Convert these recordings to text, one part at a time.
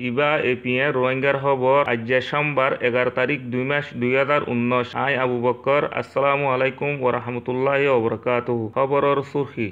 ইবা APA রোহিঙ্গার খবর আজ সোমবার 11 তারিখ 2 মাস 2019 আই আবু বকর। আসসালামু আলাইকুম ওয়া রাহমাতুল্লাহি ওয়া বারাকাতুহু। খবরের সুরখি।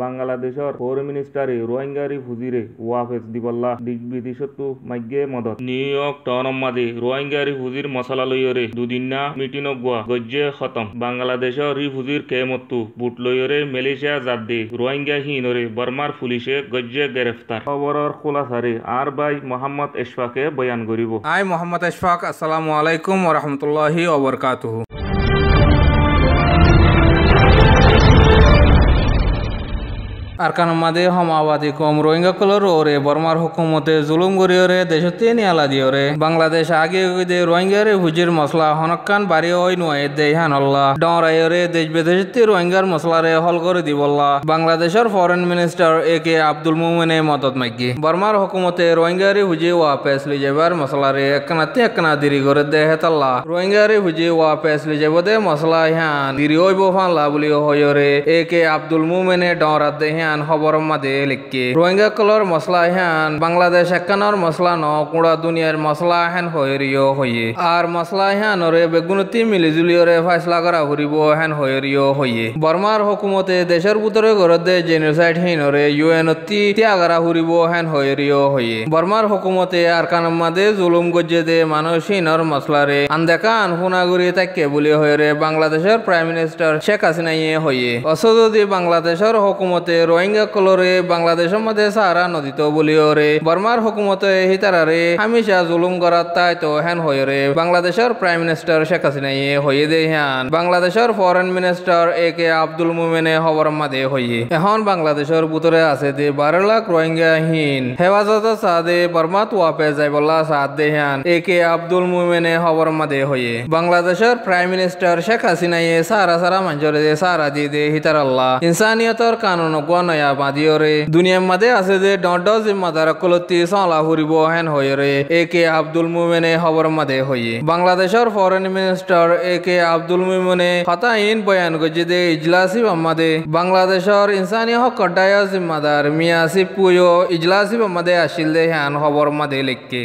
বাংলাদেশের ফরেন মিনিস্টারে রোহিঙ্গা রিফিউজিরে ওয়াফেস দিবল্লা দিক বিদেশতো মাইগে মদত। নিউ ইয়র্ক টাউন মাঝে রোহিঙ্গা রিফিউজির মশলা লইরে দুদিনা মিটিং গুয়া গজ্জে খতম। বাংলাদেশের রিফিউজির কেমত্তু বুট লইরে মালয়েশিয়া যাদ্দে রোহিঙ্গা হিনরে বর্মার পুলিশে গজ্জে গ্রেফতার। খবরের খোলাসারে আর ভাই মোহাম্মদ এশফাকে বয়ান করিব। আই মোহাম্মদ এশফাক। আসসালামু আলাইকুম ওয়া রাহমাতুল্লাহি ওয়া বারাকাতুহু। আরকান মাদে হম আবাদি কম রোহিঙ্গা কলর ওরে বর্মার হুকুমতে জুলুম গরিয়রে দেশতে নিয়ালা দিয়রে বাংলাদেশ আগে দে রোহিঙ্গারে হুজির মসলা হনকান বাড়ি ওই নুয়ে দেহান আল্লাহ ডরায়রে দেশ বিদেশতে রোহিঙ্গার মসলারে হল করে দিবল্লা বাংলাদেশের ফরেন মিনিস্টার একে আব্দুল মুমিনে মদত মাগি বর্মার হুকুমতে রোহিঙ্গারে হুজি ওয়াপেস লিজেবার মসলারে একনা দিরি করে দেহেতাল্লা রোহিঙ্গারে হুজি ওয়াপেস লিজেবদে মসলা হ্যান দিরি ওইব ফানলা বলি হয়রে একে আব্দুল মুমিনে ডরাত দেহান খবর মাদে লিখকে রোহিঙ্গা কলর মসলা হ্যান বাংলাদেশ একানোর মসলা ন কুড়া দুনিয়ার মসলা হ্যান হয়েরিও হইয়ে আর মসলা হ্যান রে বেগুনতি মিলিজুলিয়রে ফাইসলা করা ঘুরিব হ্যান হয়েরিও হইয়ে বর্মার হুকুমতে দেশের ভিতরে গরদে জেনোসাইড হিনরে ইউএনতি ত্যাগারা ঘুরিব হ্যান হয়েরিও হইয়ে বর্মার হুকুমতে আর কানাম মাদে জুলুম গজ্জে দে মানুষ হিনর মসলারে আন্দেকা আনহুনাগুড়ি তাকে বলি হয়ে বাংলাদেশের প্রাইম মিনিস্টার শেখ হাসিনাইয়ে হইয়ে অসদি বাংলাদেশের হুকুমতে রোহিঙ্গা কলরে বাংলাদেশের মধ্যে সাহারা নদীত বলিওরে বর্মার হুকুমতে হিতারারে হামেশা জুলুম করার তাই তো হ্যান হয়ে বাংলাদেশের প্রাইম মিনিস্টার শেখ হাসিনাইয়ে হইয়ে দে হ্যান বাংলাদেশের ফরেন মিনিস্টার একে আব্দুল মুমিনে খবর মাদে হইয়ে এখন বাংলাদেশের ভিতরে আছে দে 12 লাখ রোহিঙ্গা হিন হেফাজত সাদে বর্মাত ওয়াপে যাই বলা সাদ দে হ্যান একে আব্দুল মুমিনে খবর মাদে হইয়ে বাংলাদেশের প্রাইম মিনিস্টার শেখ হাসিনাইয়ে সারা মঞ্জরে দে সারা দিয়ে দে হিতারাল্লাহ ইনসানিয়তর কানুন নয়া বাদিয়রে দুনিয়ার মাঝে আছে যে ডড জিম্মাদার কলতি সালা ফুরিব হেন হয়ে একে আব্দুল মুমিনে খবর মাদে হইয়ে বাংলাদেশের ফরেন মিনিস্টার একে আব্দুল মুমিনে হতাইন বয়ান গজি দে ইজলাসি মাদে বাংলাদেশের ইনসানি হক কডায়া জিম্মাদার মিয়া সিপুয়ো ইজলাসি মাদে আসিল দে হ্যান খবর মাদে লিখকে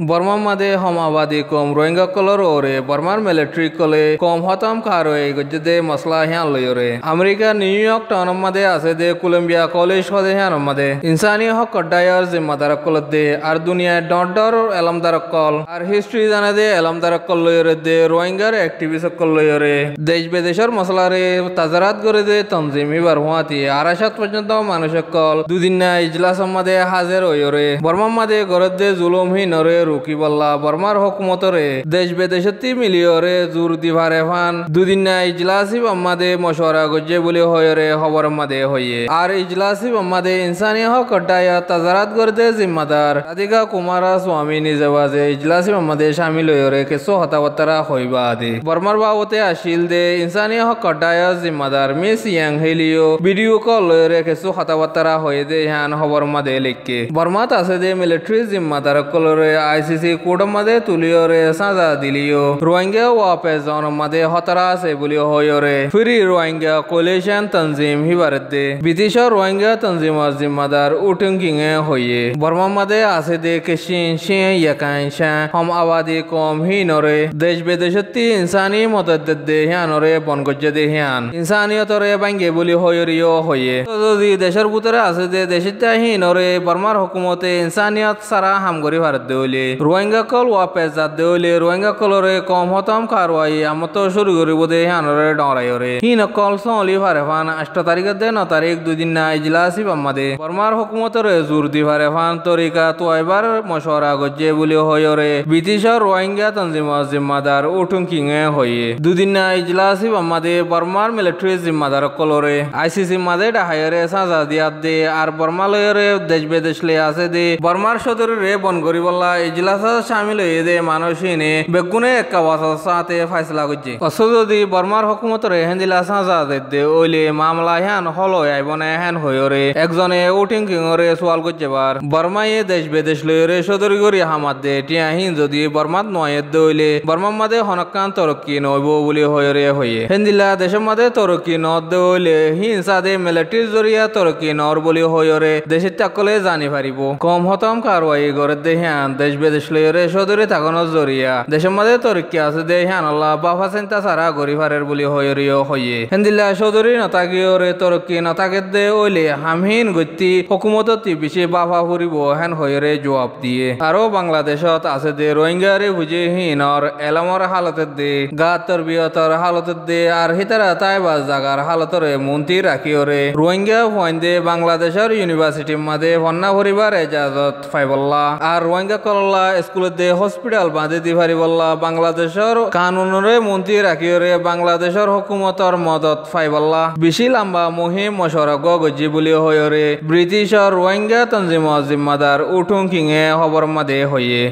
বর্মা মাদে হম আবাদি কম রোহিঙ্গা কলর ওরে বর্মার মিলিটারি কলে কম হতাম কারোয় গজ্জে মসলা হ্যাঁ লইরে আমেরিকা নিউ ইয়র্ক টাউন মাদে আছে দে কলম্বিয়া কলেজ হদে হ্যাঁ মাদে ইনসানি হক কডায়ার জিম্মাদার কল দে আর দুনিয়া ডর এলামদার কল আর হিস্ট্রি জানা দে এলামদার কল লইরে দে রোহিঙ্গার অ্যাক্টিভিস্ট কল লইরে দেশ বিদেশের মসলারে তাজারাত করে দে তনজিম এবার হুয়াতি 2,500 পর্যন্ত মানুষের কল দুদিন না ইজলাস মাদে হাজির হইরে বর্মা মাদে গরদ দে জুলুম হিনরে রুকি বল্লা বর্মার হুকুমতরে দেশ বিদেশতি মিলিয়রে জোর দিভারে ফান দুদিন না ইজলাসি বাম্মাদে মশওয়ারা গজ্জে বলে হয়ে খবর মাদে হইয়ে আর ইজলাসি বাম্মাদে ইনসানি হক কডায়া তাজারাত করতে জিম্মাদার রাধিকা কুমারা স্বামী নিজেবাজে ইজলাসি বাম্মাদে শামিল হয়ে কেসো হতাবতারা হইবা দে বর্মার বাবতে আসিল দে ইনসানি হক কডায়া জিম্মাদার মিস ইয়াং হেলিও ভিডিও কল লয়ে কেসো হতাবতারা হয়ে দে হ্যান খবর মাদে লিখকে বর্মাত আছে দে মিলিটারি জিম্মাদার কলরে আইসিসি কোর্ট মাদে তুলিয়রে সাজা দিলিও রোহিঙ্গা ওয়াপে জন মাদে হতারা আছে বলি হয়রে ফ্রি রোহিঙ্গা কোলিশন তনজিম হিবারত দে বিদেশ রোহিঙ্গা তনজিম জিম্মাদার উটুঙ্কিং হইয়ে বর্মা মাদে আছে দে কেশিন শে ইয়াকান শা হম আবাদি কম হিনরে দেশ বিদেশতি ইনসানি মদত দে হ্যানরে বনগজ্জে দে হ্যান ইনসানিয়তরে বাঙ্গে বলি হয়রিও হইয়ে যদি দেশের ভিতরে আছে দে দেশিতা হিনরে বর্মার হুকুমতে ইনসানিয়ত সারা হামগরি ভারত দেউলে রোহিঙ্গা কল ওয়াপে যাত দেউলে রোহিঙ্গা কলরে কম হতাম কারওয়াই আমতো শুরু করিব দে হ্যানরে ডরায়রে হিন কল সলি ভারে ফান 8 তারিখ দে 9 তারিখ দুদিন না ইজলাসি বাম্মাদে বর্মার হুকুমতরে জোর দি ভারে ফান তরিকা তো এবার মশওয়ারা গজ্জে বলি হয়রে ব্রিটিশ রোহিঙ্গা তনজিম জিম্মাদার উটুঙ্কিং হইয়ে দুদিন না ইজলাসি বাম্মাদে বর্মার মিলিটারি জিম্মাদার কলরে আইসিসি মাদে ডাহায়রে সাজা দিয়াত দে আর বর্মা লয়রে দেশ বিদেশ লে আছে দে বর্মার সদরে বন গরিবল্লা ইজলাস শামিল হয়ে দে মানুষ ইনে বেগুনে একটা বছর সাথে ফাইসলা করছে অসু যদি বর্মার হুকুমতরে হেন্দিলা সাজা দে ওইলে মামলা হ্যান হলো আইবনে হ্যান হইরে একজনে উঠিং কিংরে সোয়াল করছে বার বর্মায়ে দেশ বিদেশ লইরে সদরি করি হামাদ দে টিয়াহিন যদি বর্মাত নয় দইলে বর্মার মাঝে হনকান তরক্কি নইব বলি হইরে হইয়ে হেন্দিলা দেশের মাঝে তরক্কি নদ দইলে হিংসা দে মিলিটারির জরিয়া তরক্কি নর বলি হইরে দেশের চাকলে জানি পারিব কম হতম কারওয়াই করে দে হ্যান দেশ বিদেশ লইরে সদরি থাকনোর জরিয়া দেশের মাঝে তরক্কি আছে দে হ্যান আল্লাহ বাফা চিন্তা সারা গরিফারের বলি হইরিও হইয়ে হেন্দিলা সদরি নতাকিওরে তরক্কি নতাকে দে ওইলে হামহীন গতি হুকুমততি বেশি বাফা ফুরিব হেন হইরে জবাব দিয়ে আরো বাংলাদেশত আছে দে রোহিঙ্গারে বুঝে হিনর এলামর হালতের দে গা তরবিয়তর হালতের দে আর হিতারা তাইবাজ জাগার হালতরে মন্ত্রী রাখিওরে রোহিঙ্গা পয়েন্ট দে বাংলাদেশের ইউনিভার্সিটির মাঝে ফন্না ভরিবার এজাজত ফাইবল্লা আর রোহিঙ্গা কল্লা স্কুলের দে হসপিটাল বাঁধে দি ফারিবল্লা বাংলাদেশের কানুনরে মন্ত্রী রাখিওরে বাংলাদেশের হুকুমতর মদত ফাইবল্লা বেশি লম্বা মহিম মশরক গজি বলি হইরে ব্রিটিশর রোহিঙ্গা তঞ্জিম জিম্মাদার উঠুং কিংয়ে খবর মাদে হইয়ে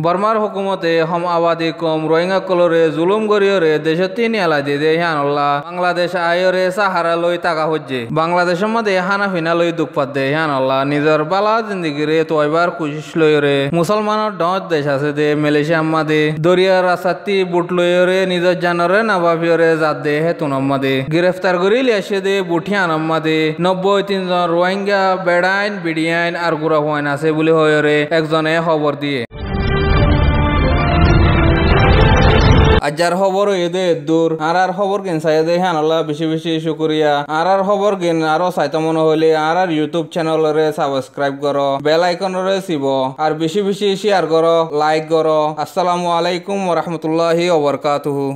বর্মার হুকুমতে হম আবাদি কম রোহিঙ্গা কলরে জুলুম গরিয়রে দেশের তিন এলা দিয়ে দে হানল্লা বাংলাদেশ আয়রে সাহারা লই টাকা হচ্ছে বাংলাদেশের মধ্যে হানা ফিনা লই দুঃখ পাত দে হানল্লা নিজের বালা জিন্দিগিরে তয়বার কুশিস লইরে মুসলমানের ডট দেশ আছে দে মালয়েশিয়া মাদে দরিয়ার রাস্তাতি বুট লইরে নিজের জানরে নাবাফিয়রে জাত দে হেতুন মাদে গ্রেফতার করি লিয়াসে দে বুঠিয়ান মাদে 93 জন রোহিঙ্গা বেড়াইন বিডিয়াইন আর গুড়া হইন আছে বলে হইরে একজনে খবর দিয়ে আজার খবর এদে দূর আর খবর গেন সাইদে হানল্লা বেশি বেশি শুকরিয়া আর খবর গেন আরো চাইতে মনে হইলে আর ইউটিউব চ্যানেলরে সাবস্ক্রাইব করো বেল আইকনরে চিব আর বেশি বেশি শেয়ার করো লাইক করো আসসালামু আলাইকুম ওয়া রাহমাতুল্লাহি ওয়া বারাকাতুহু।